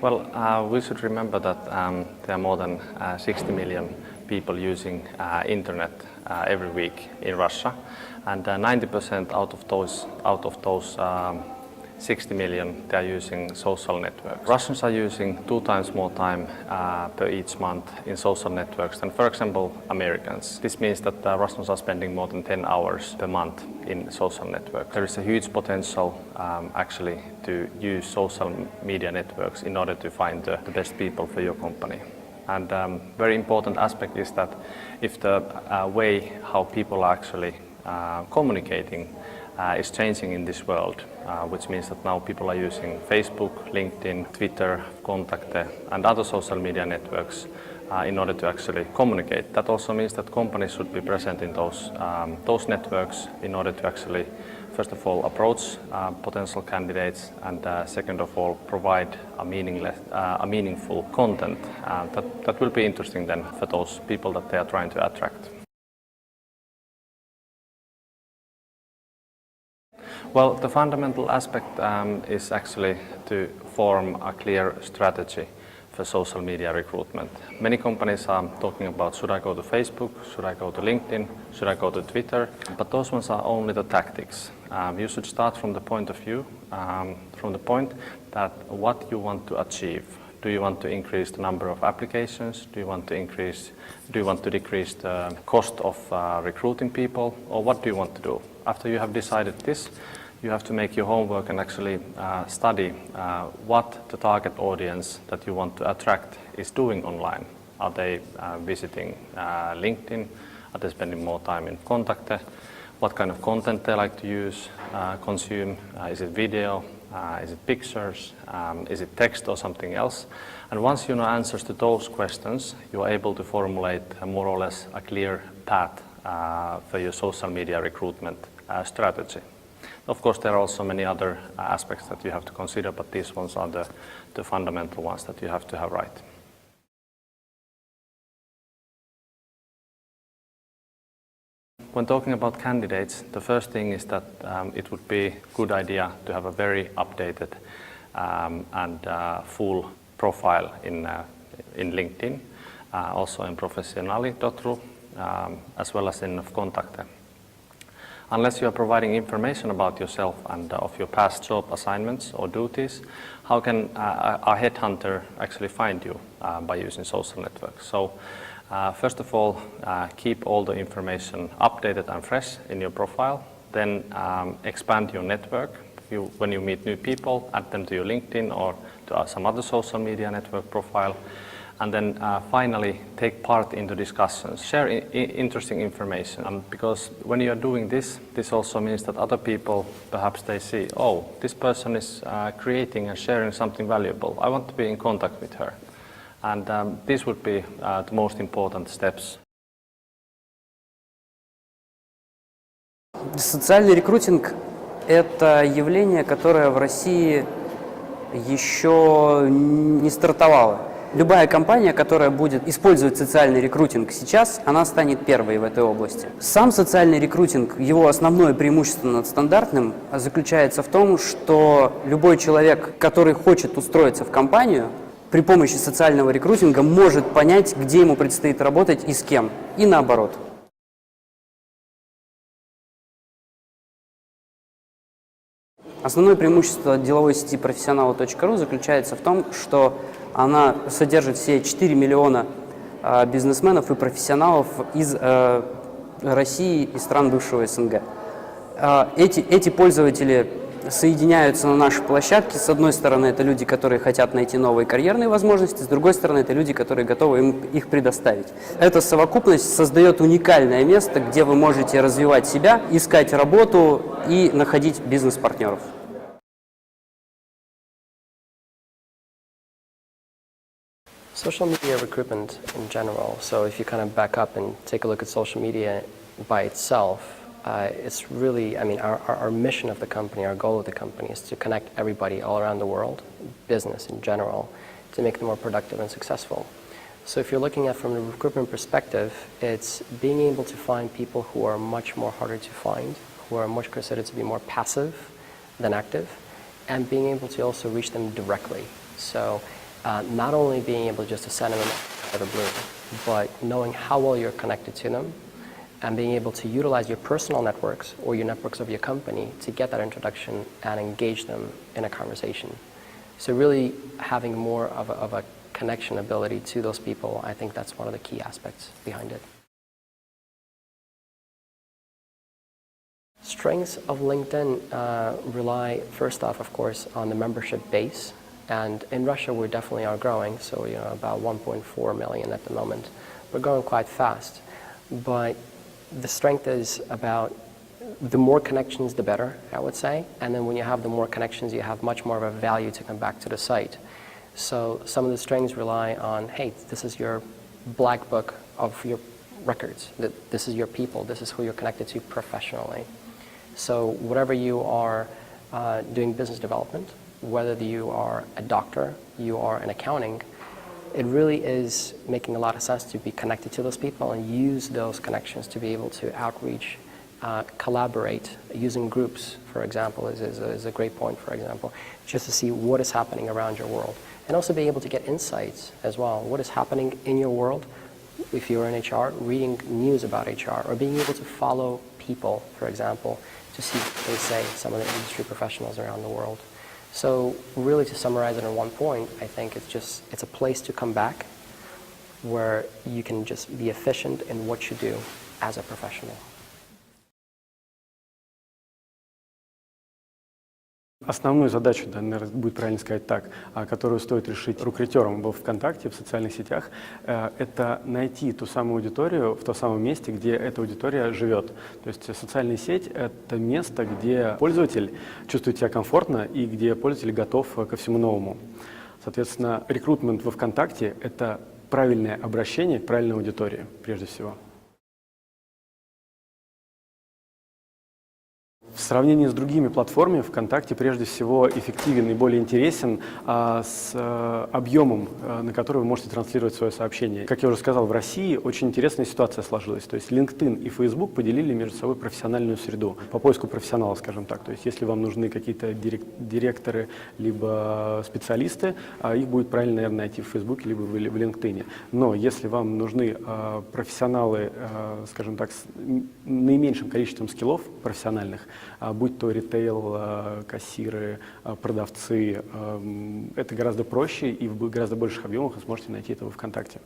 We should remember that there are more than 60 million people using internet every week in Russia, and 90% out of those 60 million, they are using social networks. Russians are using 2 times more time per each month in social networks than, for example, Americans. This means that Russians are spending more than 10 hours per month in social networks. There is a huge potential actually to use social media networks in order to find the best people for your company. And very important aspect is that if the way how people are actually communicating is changing in this world, which means that now people are using Facebook, LinkedIn, Twitter, Kontakte, and other social media networks in order to actually communicate. That also means that companies should be present in those networks in order to actually, first of all, approach potential candidates, and second of all, provide a meaningful content that will be interesting then for those people that they are trying to attract. Well, the fundamental aspect is actually to form a clear strategy for social media recruitment. Many companies are talking about, should I go to Facebook, should I go to LinkedIn, should I go to Twitter? But those ones are only the tactics. You should start from the point of view, from the point that what you want to achieve. Do you want to increase the number of applications? Do you want to decrease the cost of recruiting people? Or what do you want to do? After you have decided this, you have to make your homework and actually study what the target audience that you want to attract is doing online. Are they visiting LinkedIn? Are they spending more time in Kontakte? What kind of content they like to use, consume? Is it video? Is it pictures? Is it text or something else? And once you know answers to those questions, you are able to formulate more or less a clear path for your social media recruitment strategy. Of course, there are also many other aspects that you have to consider, but these ones are the fundamental ones that you have to have right. When talking about candidates, the first thing is that it would be a good idea to have a very updated and full profile in LinkedIn, also in professionali.ru, as well as in Kontakte. Unless you are providing information about yourself and of your past job assignments or duties, how can a headhunter actually find you by using social networks? So, first of all, keep all the information updated and fresh in your profile. Then expand your network. When you meet new people, add them to your LinkedIn or to some other social media network profile. And then finally, take part in the discussions. Share interesting information. Because when you are doing this also means that other people, perhaps they see, oh, this person is creating and sharing something valuable. I want to be in contact with her. And these would be the most important steps. Социальный рекрутинг – это явление, которое в России еще не стартовало. Любая компания, которая будет использовать социальный рекрутинг сейчас, она станет первой в этой области. Сам социальный рекрутинг, его основное преимущество над стандартным заключается в том, что любой человек, который хочет устроиться в компанию, при помощи социального рекрутинга может понять, где ему предстоит работать и с кем, и наоборот. Основное преимущество деловой сети профессионала.ру заключается в том, что она содержит все 4 миллиона бизнесменов и профессионалов из России и стран бывшего СНГ. Эти пользователи соединяются на нашей площадке. С одной стороны, это люди, которые хотят найти новые карьерные возможности, с другой стороны, это люди, которые готовы им их предоставить. Эта совокупность создает уникальное место, где вы можете развивать себя, искать работу и находить бизнес-партнеров. Social media recruitment in general, so if you kind of back up and take a look at social media by itself, it's really, I mean, our mission of the company, our goal of the company is to connect everybody all around the world, business in general, to make them more productive and successful. So if you're looking at from the recruitment perspective, it's being able to find people who are much more harder to find, who are much considered to be more passive than active, and being able to also reach them directly. So not only being able just to send them out of the blue, but knowing how well you're connected to them and being able to utilize your personal networks or your networks of your company to get that introduction and engage them in a conversation. So really having more of a connection ability to those people, I think that's one of the key aspects behind it. Strengths of LinkedIn rely, first off, of course, on the membership base. And in Russia, we definitely are growing, so about 1.4 million at the moment. We're growing quite fast. But the strength is about the more connections, the better, I would say. And then when you have the more connections, you have much more of a value to come back to the site. So some of the strengths rely on, hey, this is your black book of your records. This is your people. This is who you're connected to professionally. So whatever you are doing business development, whether you are a doctor, you are in accounting, it really is making a lot of sense to be connected to those people and use those connections to be able to outreach, collaborate, using groups, for example, is a great point, for example, just to see what is happening around your world. And also be able to get insights as well. What is happening in your world, if you're in HR, reading news about HR, or being able to follow people, for example, to see what they say, some of the industry professionals around the world. So really, to summarize it in one point, I think it's a place to come back where you can just be efficient in what you do as a professional. Основную задачу, да, наверное, будет правильно сказать так, которую стоит решить рекрутерам во ВКонтакте, в социальных сетях, это найти ту самую аудиторию в том самом месте, где эта аудитория живет. То есть социальная сеть — это место, где пользователь чувствует себя комфортно и где пользователь готов ко всему новому. Соответственно, рекрутмент во ВКонтакте — это правильное обращение к правильной аудитории, прежде всего. В сравнении с другими платформами ВКонтакте прежде всего эффективен и более интересен с объемом, на который вы можете транслировать свое сообщение. Как я уже сказал, в России очень интересная ситуация сложилась. То есть LinkedIn и Facebook поделили между собой профессиональную среду по поиску профессионалов, скажем так. То есть если вам нужны какие-то директоры либо специалисты, их будет правильно, наверное, найти в Facebook либо в LinkedIn. Но если вам нужны профессионалы, скажем так, с наименьшим количеством скиллов профессиональных, будь то ритейл, кассиры, продавцы, это гораздо проще, и в гораздо больших объемах вы сможете найти это во ВКонтакте.